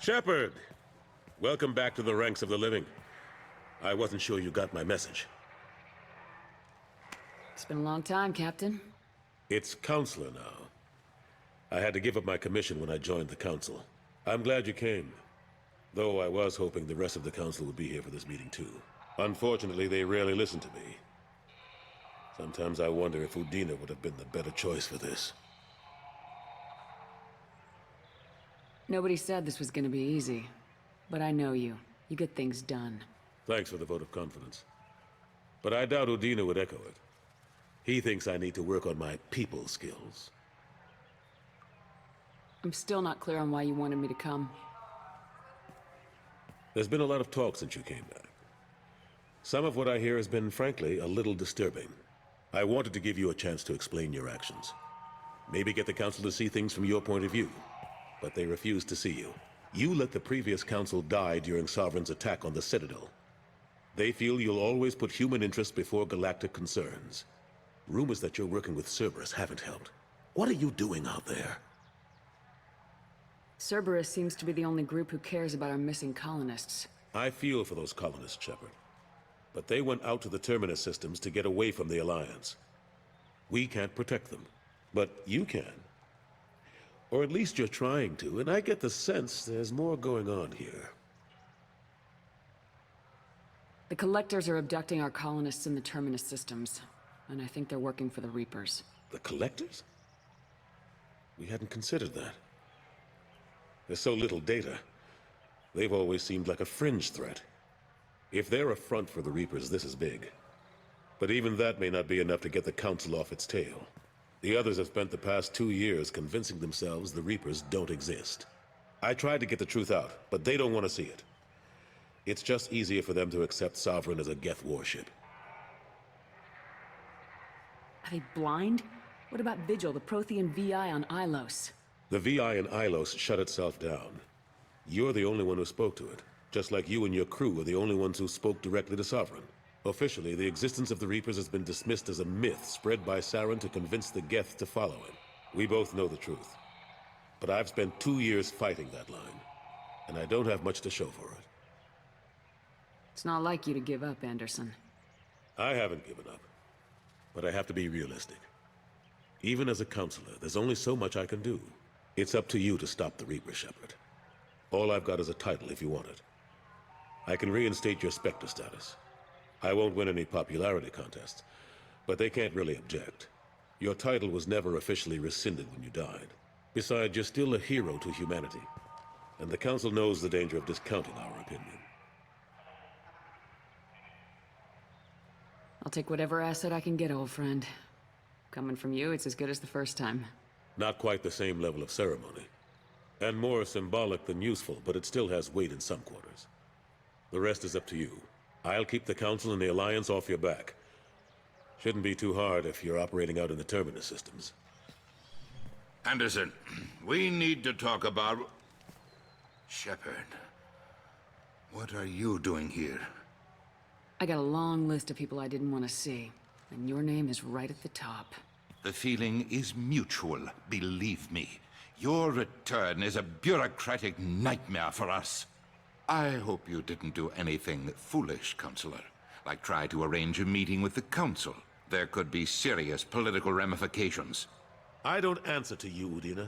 Shepard! Welcome back to the ranks of the living. I wasn't sure you got my message. It's been a long time, Captain. It's Counselor now. I had to give up my commission when I joined the Council. I'm glad you came. Though I was hoping the rest of the Council would be here for this meeting too. Unfortunately, they rarely listen to me. Sometimes I wonder if Udina would have been the better choice for this. Nobody said this was gonna be easy. But I know you. You get things done. Thanks for the vote of confidence. But I doubt Udina would echo it. He thinks I need to work on my people skills. I'm still not clear on why you wanted me to come. There's been a lot of talk since you came back. Some of what I hear has been, frankly, a little disturbing. I wanted to give you a chance to explain your actions. Maybe get the Council to see things from your point of view. But they refused to see you. You let the previous Council die during Sovereign's attack on the Citadel. They feel you'll always put human interests before galactic concerns. Rumors that you're working with Cerberus haven't helped. What are you doing out there? Cerberus seems to be the only group who cares about our missing colonists. I feel for those colonists, Shepard. But they went out to the Terminus systems to get away from the Alliance. We can't protect them, but you can. Or at least you're trying to, and I get the sense there's more going on here. The Collectors are abducting our colonists in the Terminus systems, and I think they're working for the Reapers. The Collectors? We hadn't considered that. There's so little data. They've always seemed like a fringe threat. If they're a front for the Reapers, this is big. But even that may not be enough to get the Council off its tail. The others have spent the past 2 years convincing themselves the Reapers don't exist. I tried to get the truth out, but they don't want to see it. It's just easier for them to accept Sovereign as a Geth warship. Are they blind? What about Vigil, the Prothean VI on Ilos? The VI in Ilos shut itself down. You're the only one who spoke to it, just like you and your crew are the only ones who spoke directly to Sovereign. Officially, the existence of the Reapers has been dismissed as a myth spread by Saren to convince the Geth to follow him. We both know the truth. But I've spent 2 years fighting that line, and I don't have much to show for it. It's not like you to give up, Anderson. I haven't given up, but I have to be realistic. Even as a counselor, there's only so much I can do. It's up to you to stop the Reaper, Shepard. All I've got is a title if you want it. I can reinstate your Spectre status. I won't win any popularity contests, but they can't really object. Your title was never officially rescinded when you died. Besides, you're still a hero to humanity, and the Council knows the danger of discounting our opinion. I'll take whatever asset I can get, old friend. Coming from you, it's as good as the first time. Not quite the same level of ceremony, and more symbolic than useful, but it still has weight in some quarters. The rest is up to you. I'll keep the Council and the Alliance off your back. Shouldn't be too hard if you're operating out in the Terminus systems. Anderson, we need to talk about... Shepard, what are you doing here? I got a long list of people I didn't want to see, and your name is right at the top. The feeling is mutual, believe me. Your return is a bureaucratic nightmare for us. I hope you didn't do anything foolish, Counselor, like try to arrange a meeting with the Council. There could be serious political ramifications. I don't answer to you, Udina.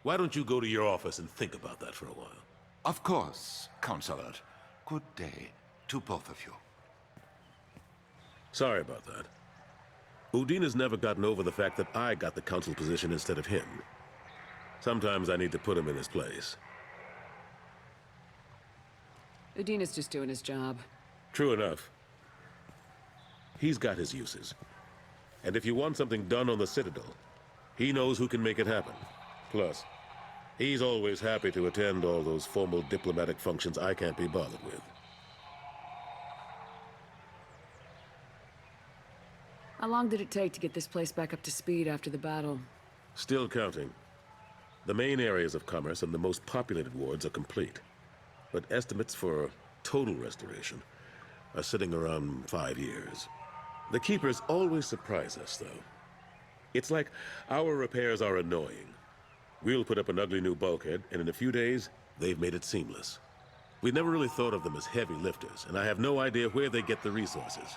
Why don't you go to your office and think about that for a while? Of course, Counselor. Good day to both of you. Sorry about that. Udina's never gotten over the fact that I got the Council position instead of him. Sometimes I need to put him in his place. Udina's just doing his job. True enough. He's got his uses. And if you want something done on the Citadel, he knows who can make it happen. Plus, he's always happy to attend all those formal diplomatic functions I can't be bothered with. How long did it take to get this place back up to speed after the battle? Still counting. The main areas of commerce and the most populated wards are complete. But estimates for total restoration are sitting around 5 years. The Keepers always surprise us, though. It's like our repairs are annoying. We'll put up an ugly new bulkhead, and in a few days, They've made it seamless. We never really thought of them as heavy lifters, and I have no idea where they get the resources.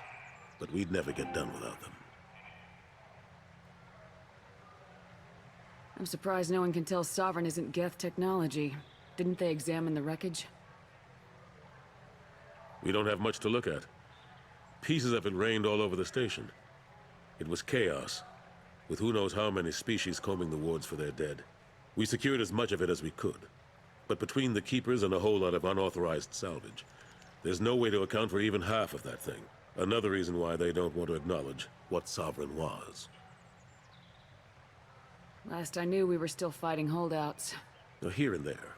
But we'd never get done without them. I'm surprised no one can tell Sovereign isn't Geth technology. Didn't they examine the wreckage? We don't have much to look at. Pieces of it rained all over the station. It was chaos, with who knows how many species combing the wards for their dead. We secured as much of it as we could. But between the Keepers and a whole lot of unauthorized salvage, there's no way to account for even half of that thing. Another reason why they don't want to acknowledge what Sovereign was. Last I knew, we were still fighting holdouts. Now, here and there.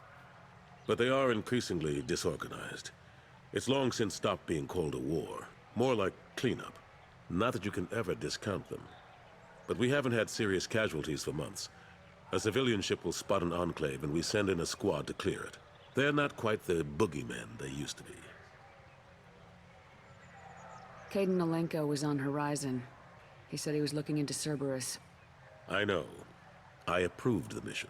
But they are increasingly disorganized. It's long since stopped being called a war. More like cleanup. Not that you can ever discount them. But we haven't had serious casualties for months. A civilian ship will spot an enclave and we send in a squad to clear it. They're not quite the boogeymen they used to be. Caden Alenko was on Horizon. He said he was looking into Cerberus. I know. I approved the mission.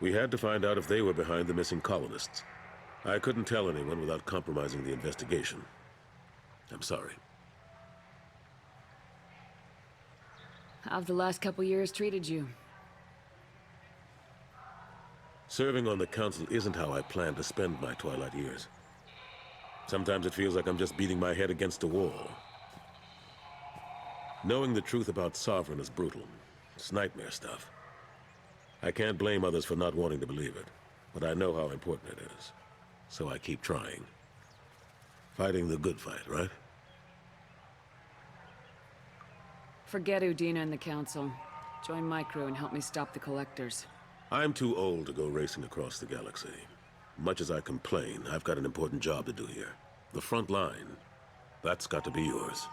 We had to find out if they were behind the missing colonists. I couldn't tell anyone without compromising the investigation. I'm sorry. How've the last couple years treated you? Serving on the Council isn't how I plan to spend my twilight years. Sometimes it feels like I'm just beating my head against a wall. Knowing the truth about Sovereign is brutal. It's nightmare stuff. I can't blame others for not wanting to believe it, but I know how important it is. So I keep trying. Fighting the good fight, right? Forget Udina and the Council. Join my crew and help me stop the Collectors. I'm too old to go racing across the galaxy. Much as I complain, I've got an important job to do here. The front line. That's got to be yours.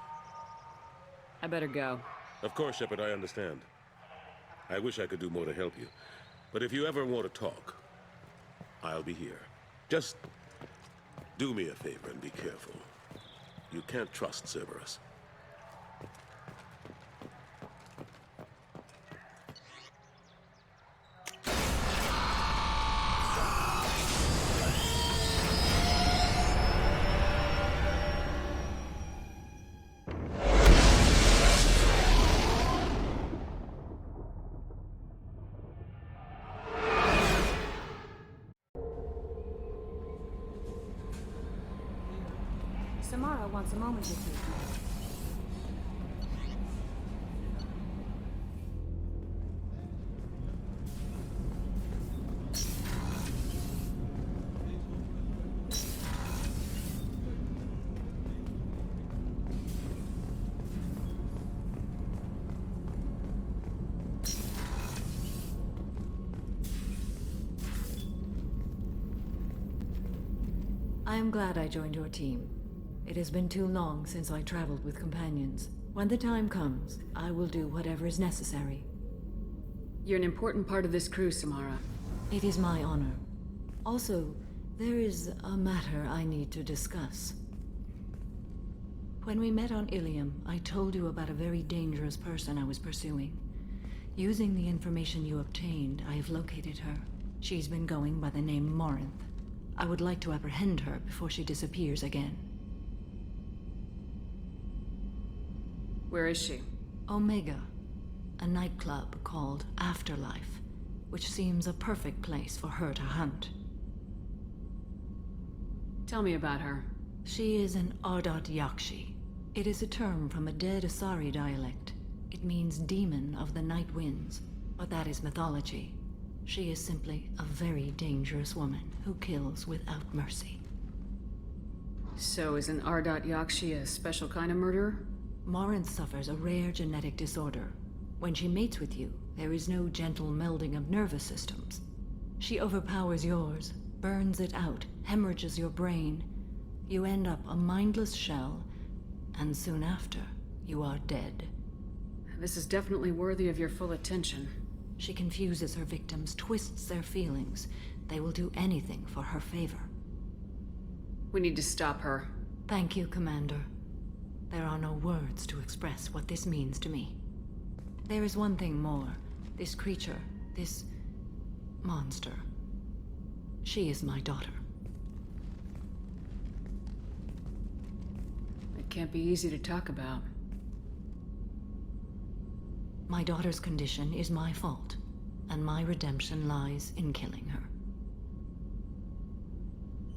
I better go. Of course, Shepard, I understand. I wish I could do more to help you. But if you ever want to talk, I'll be here. Just do me a favor and be careful. You can't trust Cerberus. Samara wants a moment with you. I am glad I joined your team. It has been too long since I traveled with companions. When the time comes, I will do whatever is necessary. You're an important part of this crew, Samara. It is my honor. Also, there is a matter I need to discuss. When we met on Ilium, I told you about a very dangerous person I was pursuing. Using the information you obtained, I have located her. She's been going by the name Morinth. I would like to apprehend her before she disappears again. Where is she? Omega, a nightclub called Afterlife, which seems a perfect place for her to hunt. Tell me about her. She is an Ardat Yakshi. It is a term from a dead Asari dialect. It means demon of the night winds, but that is mythology. She is simply a very dangerous woman who kills without mercy. So is an Ardat Yakshi a special kind of murderer? Morinth suffers a rare genetic disorder. When she mates with you, there is no gentle melding of nervous systems. She overpowers yours, burns it out, hemorrhages your brain. You end up a mindless shell, and soon after, you are dead. This is definitely worthy of your full attention. She confuses her victims, twists their feelings. They will do anything for her favor. We need to stop her. Thank you, Commander. There are no words to express what this means to me. There is one thing more. This creature, this monster. She is my daughter. It can't be easy to talk about. My daughter's condition is my fault, and my redemption lies in killing her.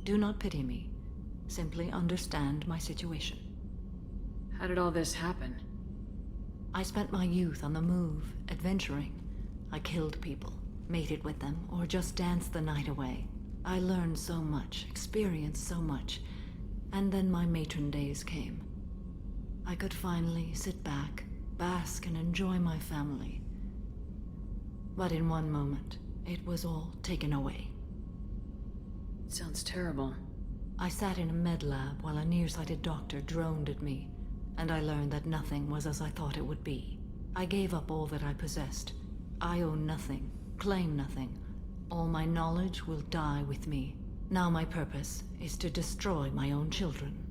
Do not pity me. Simply understand my situation. How did all this happen? I spent my youth on the move, adventuring. I killed people, mated with them, or just danced the night away. I learned so much, experienced so much, and then my matron days came. I could finally sit back, bask and enjoy my family. But in one moment, it was all taken away. Sounds terrible. I sat in a med lab while a nearsighted doctor droned at me, and I learned that nothing was as I thought it would be. I gave up all that I possessed. I own nothing, claim nothing. All my knowledge will die with me. Now my purpose is to destroy my own children.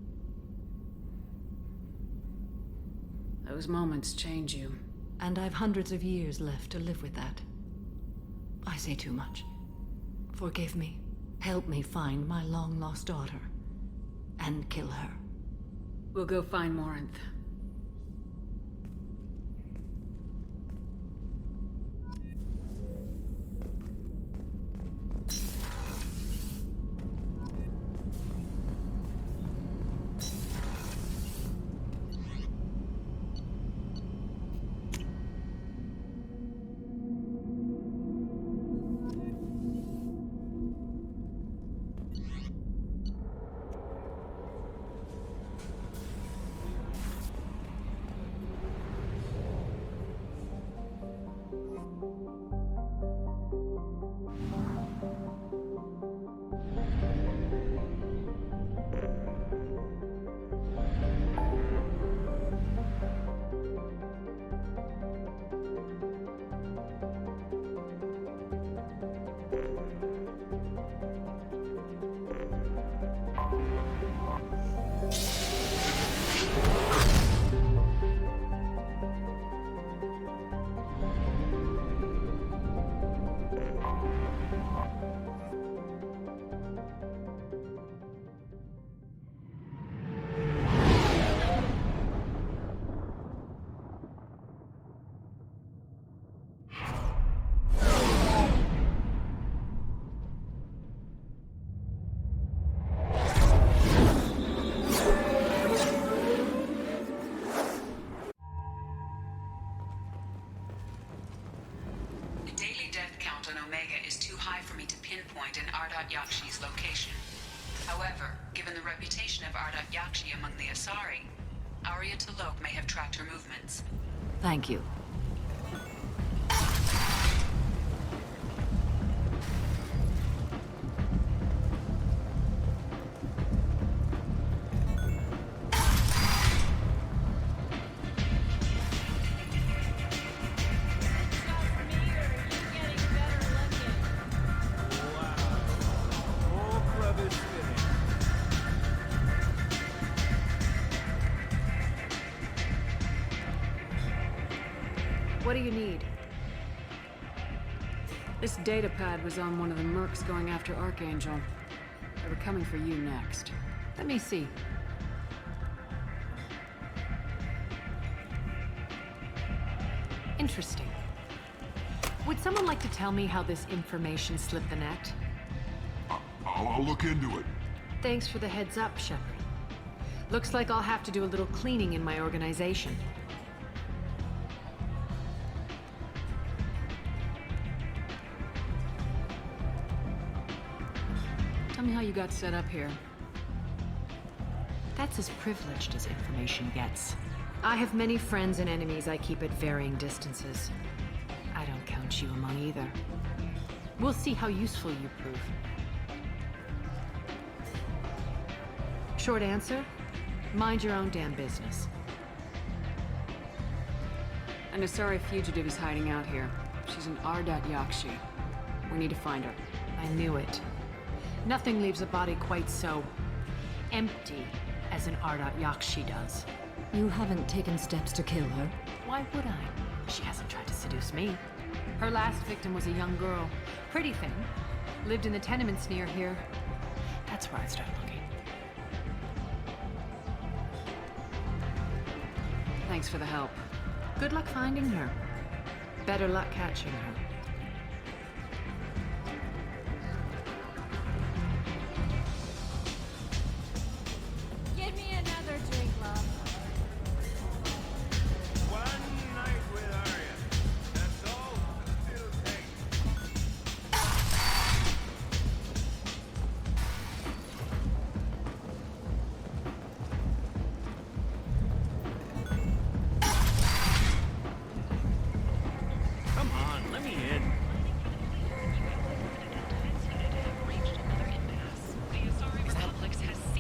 Those moments change you. And I've hundreds of years left to live with that. I say too much. Forgive me. Help me find my long-lost daughter. And kill her. We'll go find Morinth. Yakshi's location. However, given the reputation of Yakshi among the Asari, Arya T'Loak may have tracked her movements. Thank you. What do you need? This data pad was on one of the mercs going after Archangel. They were coming for you next. Let me see. Interesting. Would someone like to tell me how this information slipped the net? I'll look into it. Thanks for the heads up, Shepard. Looks like I'll have to do a little cleaning in my organization. Tell me how you got set up here. That's as privileged as information gets. I have many friends and enemies I keep at varying distances. I don't count you among either. We'll see how useful you prove. Short answer, mind your own damn business. An Asari fugitive is hiding out here. She's an Yakshi. We need to find her. I knew it. Nothing leaves a body quite so empty as an Yakshi does. You haven't taken steps to kill her? Why would I? She hasn't tried to seduce me. Her last victim was a young girl. Pretty thing, Lived in the tenements near here. That's where I started looking. Thanks for the help. Good luck finding her. Better luck catching her. Give me another drink, love. One night with Arya. That's all it'll take. Come on, let me in.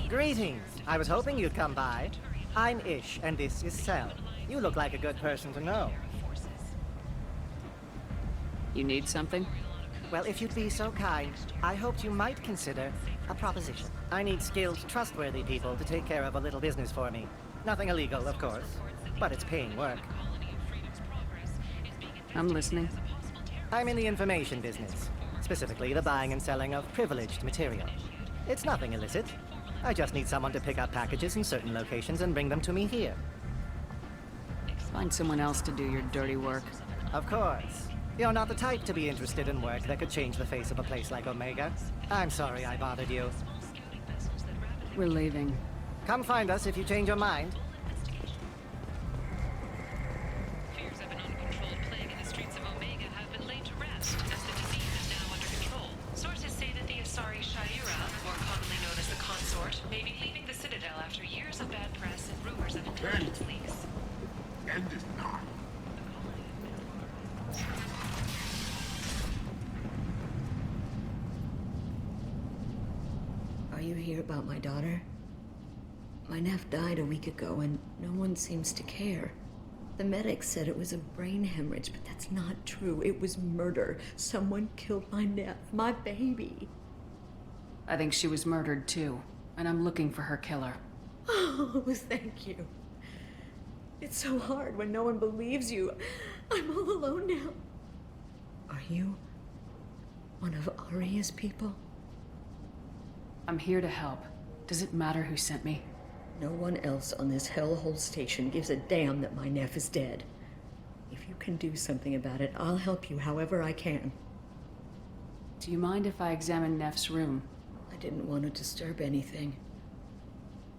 Greetings. I was hoping you'd come by. I'm Ish, and this is Sel. You look like a good person to know. You need something? Well, if you'd be so kind, I hoped you might consider a proposition. I need skilled, trustworthy people to take care of a little business for me. Nothing illegal, of course, but it's paying work. I'm listening. I'm in the information business, specifically the buying and selling of privileged material. It's nothing illicit. I just need someone to pick up packages in certain locations and bring them to me here. Find someone else to do your dirty work. Of course. You're not the type to be interested in work that could change the face of a place like Omega. I'm sorry I bothered you. We're leaving. Come find us if you change your mind. Fears of an uncontrolled plague in the streets of Omega have been laid to rest, as the disease is now under control. Sources say that the Asari Shaira, more commonly known as the Consort, may be leaving the Citadel after years of bad press and rumors of intelligence leaks. End is not. Are you here about my daughter? My nephew died a week ago and no one seems to care. The medics said it was a brain hemorrhage, but that's not true. It was murder. Someone killed my nephew, my baby. I think she was murdered too, and I'm looking for her killer. Oh, thank you. It's so hard when no one believes you. I'm all alone now. Are you one of Arya's people? I'm here to help. Does it matter who sent me? No one else on this hellhole station gives a damn that my nephew is dead. If you can do something about it, I'll help you however I can. Do you mind if I examine Neff's room? I didn't want to disturb anything.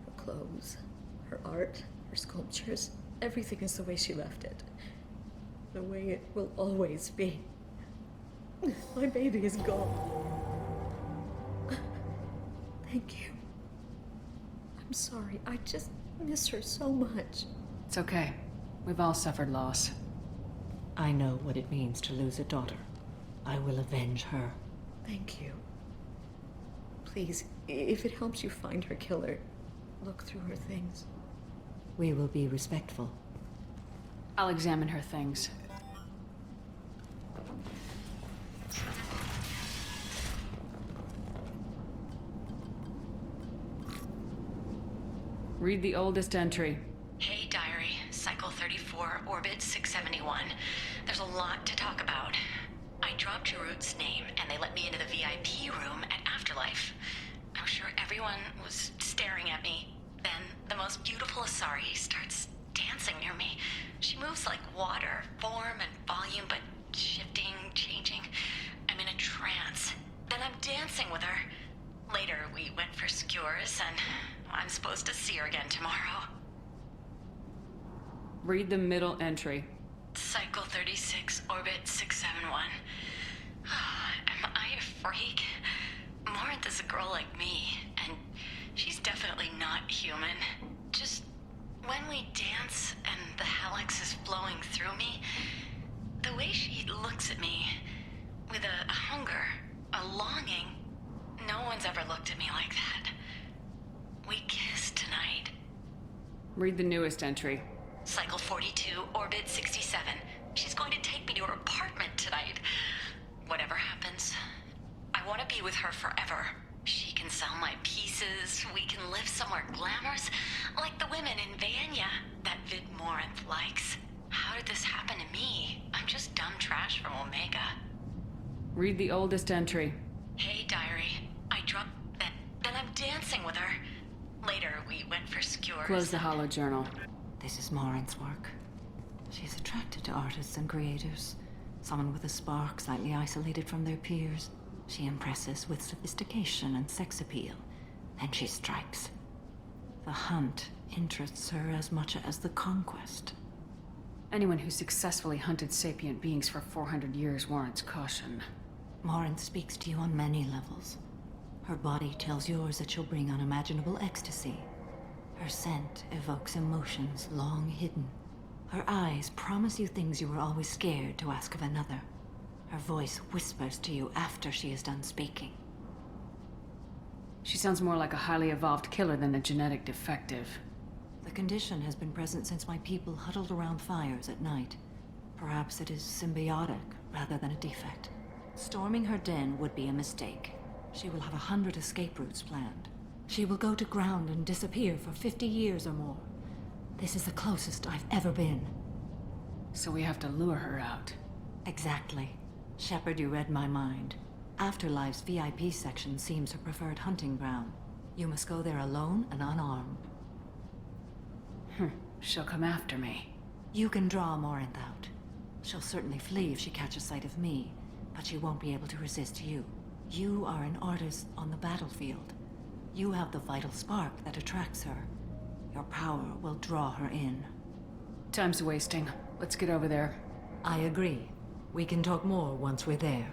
Her clothes, her art, her sculptures, everything is the way she left it. The way it will always be. My baby is gone. Thank you. I'm sorry, I just miss her so much. It's okay. We've all suffered loss. I know what it means to lose a daughter. I will avenge her. Thank you. Please, if it helps you find her killer, look through her things. We will be respectful. I'll examine her things. Read the oldest entry. Hey, Diary. Cycle 34, Orbit 671. There's a lot to talk about. I dropped Jarut's name, and they let me into the VIP room at Afterlife. I'm sure everyone was staring at me. Then, the most beautiful Asari starts dancing near me. She moves like water, form and volume, but shifting, changing. I'm in a trance. Then I'm dancing with her. Later, we went for skewers, and I'm supposed to see her again tomorrow. Read the middle entry. Cycle 36, Orbit 671. Am I a freak? Morinth is a girl like me, and she's definitely not human. Just when we dance and the helix is flowing through me, the way she looks at me with a hunger, a longing, no one's ever looked at me like that. We kissed tonight. Read the newest entry. Cycle 42, Orbit 67. She's going to take me to her apartment tonight. Whatever happens, I want to be with her forever. She can sell my pieces, we can live somewhere glamorous, like the women in Vanya that Vid Morinth likes. How did this happen to me? I'm just dumb trash from Omega. Read the oldest entry. Hey, talking with her. Later, we went for skewers. Close the hollow journal. This is Morin's work. She's attracted to artists and creators. Someone with a spark, slightly isolated from their peers. She impresses with sophistication and sex appeal. Then she strikes. The hunt interests her as much as the conquest. Anyone who successfully hunted sapient beings for 400 years warrants caution. Morin speaks to you on many levels. Her body tells yours that she'll bring unimaginable ecstasy. Her scent evokes emotions long hidden. Her eyes promise you things you were always scared to ask of another. Her voice whispers to you after she is done speaking. She sounds more like a highly evolved killer than a genetic defective. The condition has been present since my people huddled around fires at night. Perhaps it is symbiotic rather than a defect. Storming her den would be a mistake. She will have 100 escape routes planned. She will go to ground and disappear for 50 years or more. This is the closest I've ever been. So we have to lure her out. Exactly. Shepard, you read my mind. Afterlife's VIP section seems her preferred hunting ground. You must go there alone and unarmed. She'll come after me. You can draw Morinth out. She'll certainly flee if she catches sight of me, but she won't be able to resist you. You are an artist on the battlefield. You have the vital spark that attracts her. Your power will draw her in. Time's wasting. Let's get over there. I agree. We can talk more once we're there.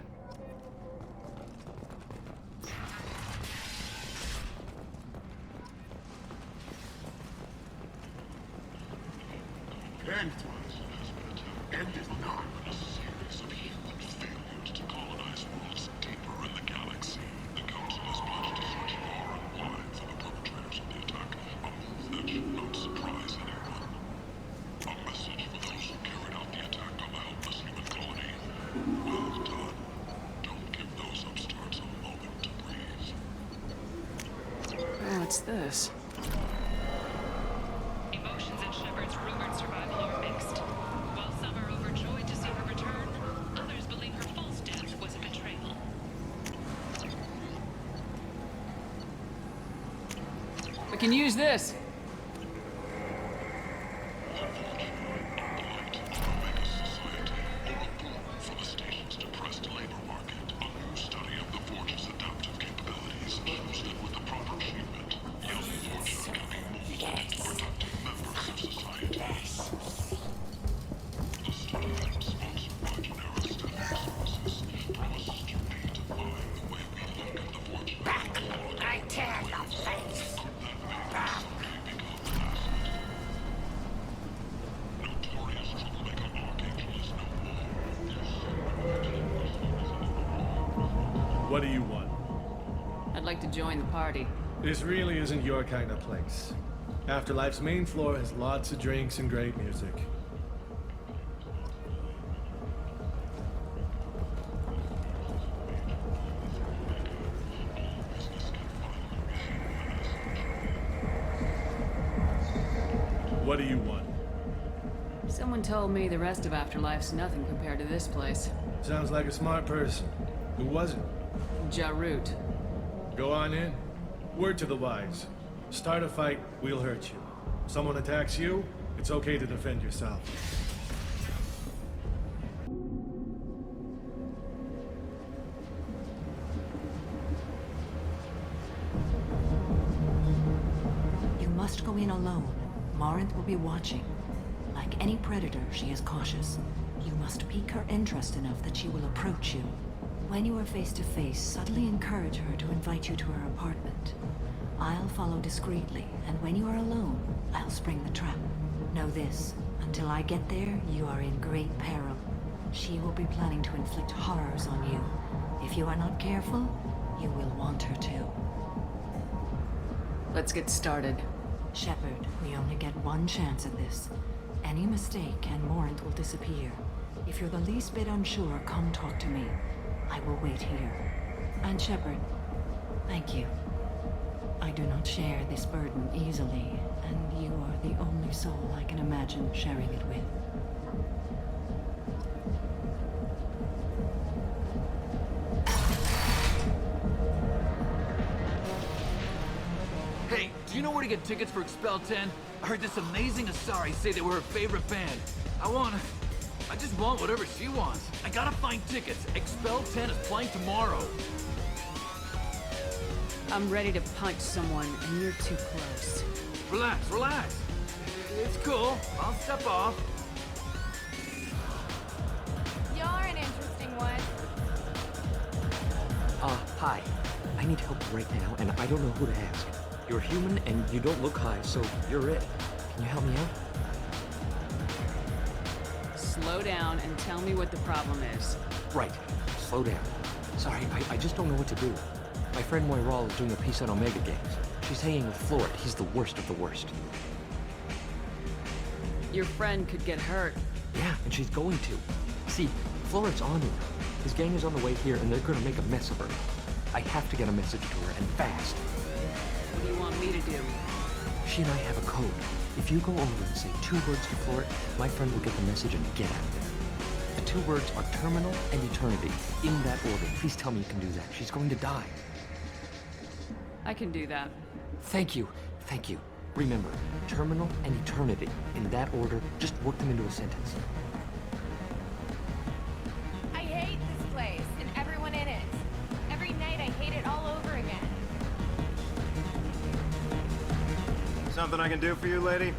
And is not a series of huge failures to colonize worlds deeper in the galaxy. The Council has plotted to search far and wide for the perpetrators of the attack, a move that should not surprise anyone. A message for those who carried out the attack on the helpless human colony. Well done. Don't give those upstarts a moment to breathe. Oh, what's this? Emotions in Shepard's rumored survival are mixed. While some are overjoyed to see her return, others believe her false death was a betrayal. We can use this. For the station's depressed labor market, a new study of the Forge's adaptive capabilities shows that with the proper treatment, young Forges can be molded into productive members of society. The study, sponsored by Genera STEM Resources, promises to redefine the way we look at the Forge. I tear your face! That may become an asset. Notorious troublemaker Archangel is no more. What do you want? I'd like to join the party. This really isn't your kind of place. Afterlife's main floor has lots of drinks and great music. What do you want? Someone told me the rest of Afterlife's nothing compared to this place. Sounds like a smart person. Who was it? Jarut. Go on in. Word to the wise. Start a fight, we'll hurt you. Someone attacks you, it's okay to defend yourself. You must go in alone. Morinth will be watching. Like any predator, she is cautious. You must pique her interest enough that she will approach you. When you are face to face, subtly encourage her to invite you to her apartment. I'll follow discreetly, and when you are alone, I'll spring the trap. Know this, until I get there, you are in great peril. She will be planning to inflict horrors on you. If you are not careful, you will want her to. Let's get started. Shepard, we only get one chance at this. Any mistake and Morinth will disappear. If you're the least bit unsure, come talk to me. I will wait here. And Shepard, thank you. I do not share this burden easily, and you are the only soul I can imagine sharing it with. get tickets for Expel 10? I heard this amazing Asari say they were her favorite band. I just want whatever she wants. I gotta find tickets. Expel 10 is playing tomorrow. I'm ready to punch someone, and you're too close. Relax, relax. It's cool. I'll step off. You're an interesting one. Hi. I need help right now, and I don't know who to ask. You're human, and you don't look high, so you're it. Can you help me out? Slow down and tell me what the problem is. Right. Slow down. Sorry, I just don't know what to do. My friend Moiral is doing a piece on Omega Games. She's hanging with Florid. He's the worst of the worst. Your friend could get hurt. Yeah, and she's going to. See, Florid's on him. His gang is on the way here, and they're gonna make a mess of her. I have to get a message to her, and fast. What do you want me to do? She and I have a code. If you go over and say 2 words to Florid, my friend will get the message and get out of there. The 2 words are terminal and eternity, in that order. Please tell me you can do that. She's going to die. I can do that. Thank you. Thank you. Remember, terminal and eternity, in that order. Just work them into a sentence. I hate this place and everyone in it. Every night I hate it all over again. Something I can do for you, lady?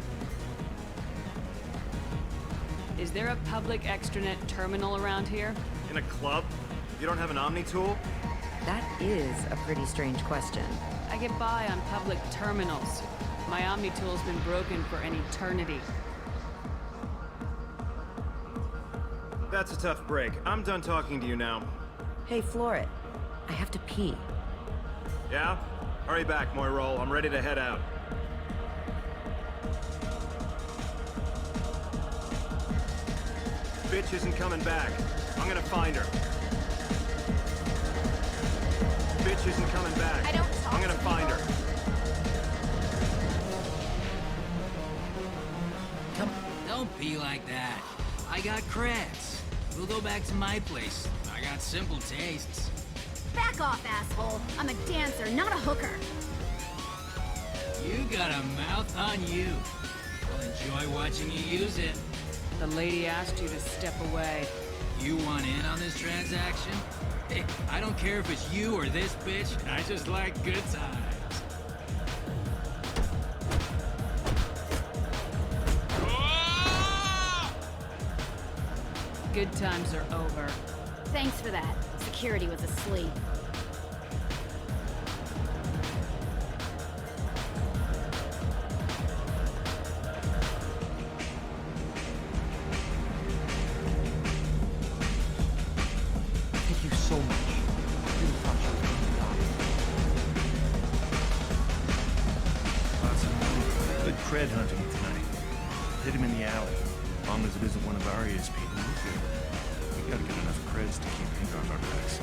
Is there a public extranet terminal around here? In a club? You don't have an Omni tool? That is a pretty strange question. I get by on public terminals. My Omni tool's been broken for an eternity. That's a tough break. I'm done talking to you now. Hey, Florid. I have to pee. Yeah? Hurry back, Moiral. I'm ready to head out. Bitch isn't coming back. I'm gonna find her. Bitch isn't coming back. I'm gonna find her. Come, don't be like that. I got creds. We'll go back to my place. I got simple tastes. Back off, asshole. I'm a dancer, not a hooker. You got a mouth on you. I'll enjoy watching you use it. The lady asked you to step away. You want in on this transaction? Hey, I don't care if it's you or this bitch. I just like good times. Good times are over. Thanks for that. Security was asleep. Thank you so much. I really thought she was going to die. Awesome. Good cred hunting tonight. Hit him in the alley. As long as it isn't one of Arya's people, we're good. We gotta get enough creds to keep ink off our backs.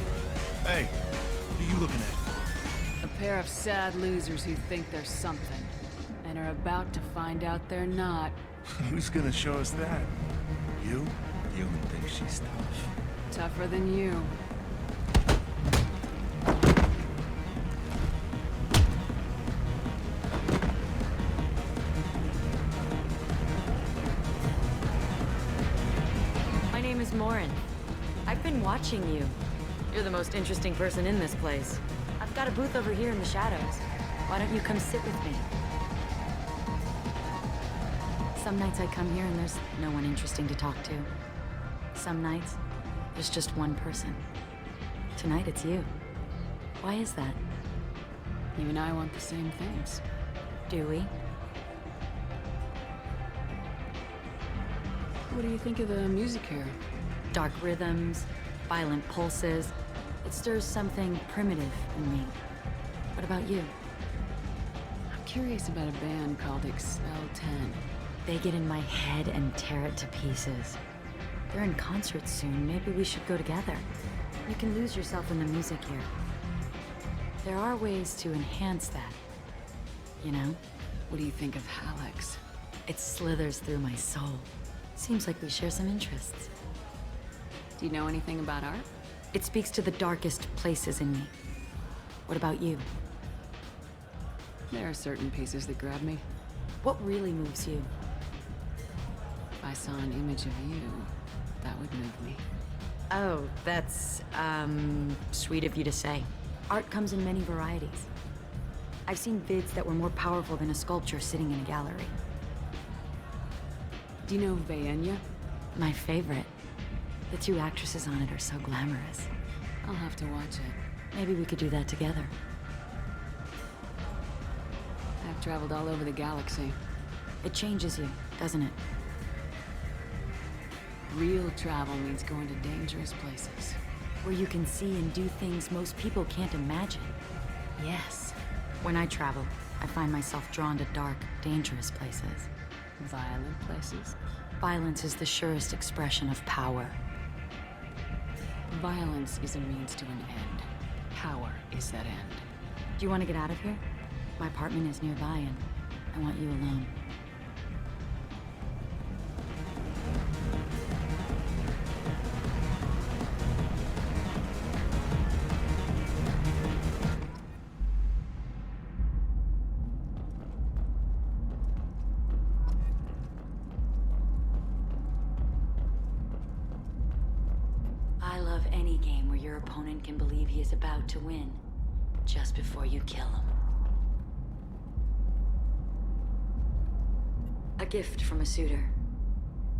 Hey, what are you looking at? A pair of sad losers who think they're something, and are about to find out they're not. Who's gonna show us that? You? You think she's tough. Tougher than you. My name is Morin. I've been watching you. You're the most interesting person in this place. I've got a booth over here in the shadows. Why don't you come sit with me? Some nights I come here and there's no one interesting to talk to. Some nights, there's just one person. Tonight it's you. Why is that? You and I want the same things. Do we? What do you think of the music here? Dark rhythms, violent pulses. It stirs something primitive in me. What about you? I'm curious about a band called Expel 10. They get in my head and tear it to pieces. They're in concert soon. Maybe we should go together. You can lose yourself in the music here. There are ways to enhance that. You know? What do you think of Hallex? It slithers through my soul. Seems like we share some interests. Do you know anything about art? It speaks to the darkest places in me. What about you? There are certain pieces that grab me. What really moves you? If I saw an image of you, that would move me. Oh, that's, sweet of you to say. Art comes in many varieties. I've seen vids that were more powerful than a sculpture sitting in a gallery. Do you know Vaenya? My favorite. The two actresses on it are so glamorous. I'll have to watch it. Maybe we could do that together. I've traveled all over the galaxy. It changes you, doesn't it? Real travel means going to dangerous places. Where you can see and do things most people can't imagine. Yes. When I travel, I find myself drawn to dark, dangerous places. Violent places? Violence is the surest expression of power. Violence is a means to an end. Power is that end. Do you want to get out of here? My apartment is nearby and I want you alone. I love any game where your opponent can believe he is about to win, just before you kill him. A gift from a suitor.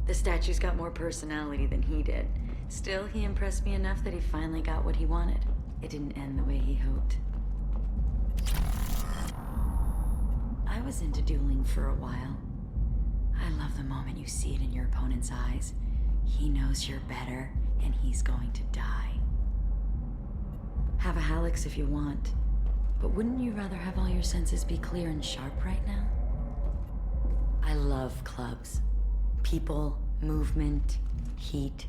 The statue's got more personality than he did. Still, he impressed me enough that he finally got what he wanted. It didn't end the way he hoped. I was into dueling for a while. I love the moment you see it in your opponent's eyes. He knows you're better, and he's going to die. Have a Halix if you want, but wouldn't you rather have all your senses be clear and sharp right now? I love clubs. People, movement, heat.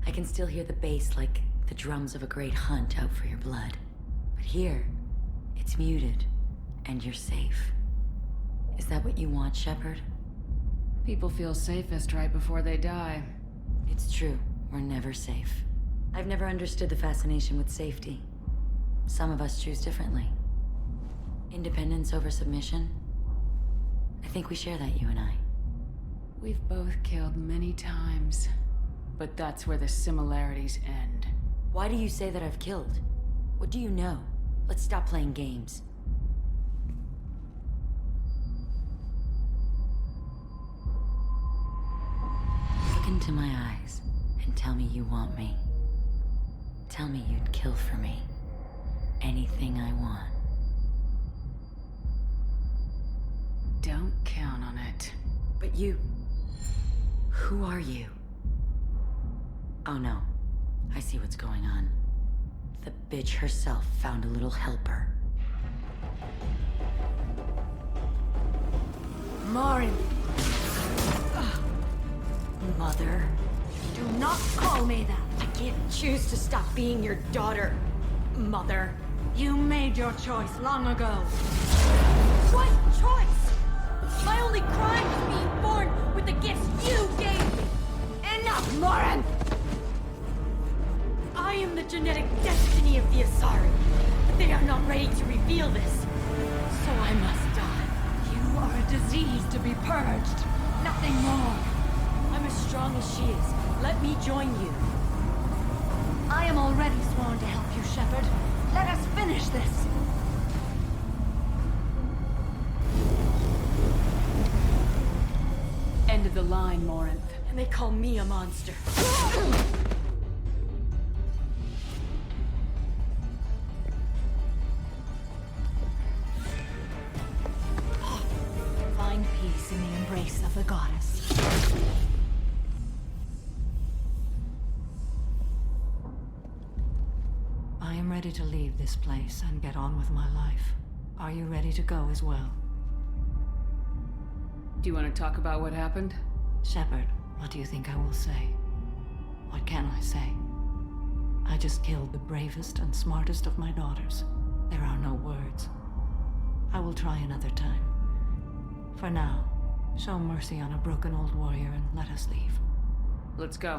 I can still hear the bass like the drums of a great hunt out for your blood. But here, it's muted, and you're safe. Is that what you want, Shepard? People feel safest right before they die. It's true. We're never safe. I've never understood the fascination with safety. Some of us choose differently. Independence over submission? I think we share that, you and I. We've both killed many times, but that's where the similarities end. Why do you say that I've killed? What do you know? Let's stop playing games. Look into my eyes and tell me you want me. Tell me you'd kill for me. Anything I want. Don't count on it. But you... Who are you? Oh no. I see what's going on. The bitch herself found a little helper. Marin! Mother. Do not call me that! I can't choose to stop being your daughter, Mother. You made your choice long ago. What choice? My only crime is being born with the gifts you gave me! Enough, Morin! I am the genetic destiny of the Asari, but they are not ready to reveal this. So I must die. You are a disease to be purged. Nothing more. I'm as strong as she is. Let me join you. I am already sworn to help you, Shepard. Let us finish this. End of the line, Morinth. And they call me a monster. Find peace in the embrace of the goddess. I am ready to leave this place and get on with my life. Are you ready to go as well? Do you want to talk about what happened? Shepard, what do you think I will say? What can I say? I just killed the bravest and smartest of my daughters. There are no words. I will try another time. For now, show mercy on a broken old warrior and let us leave. Let's go.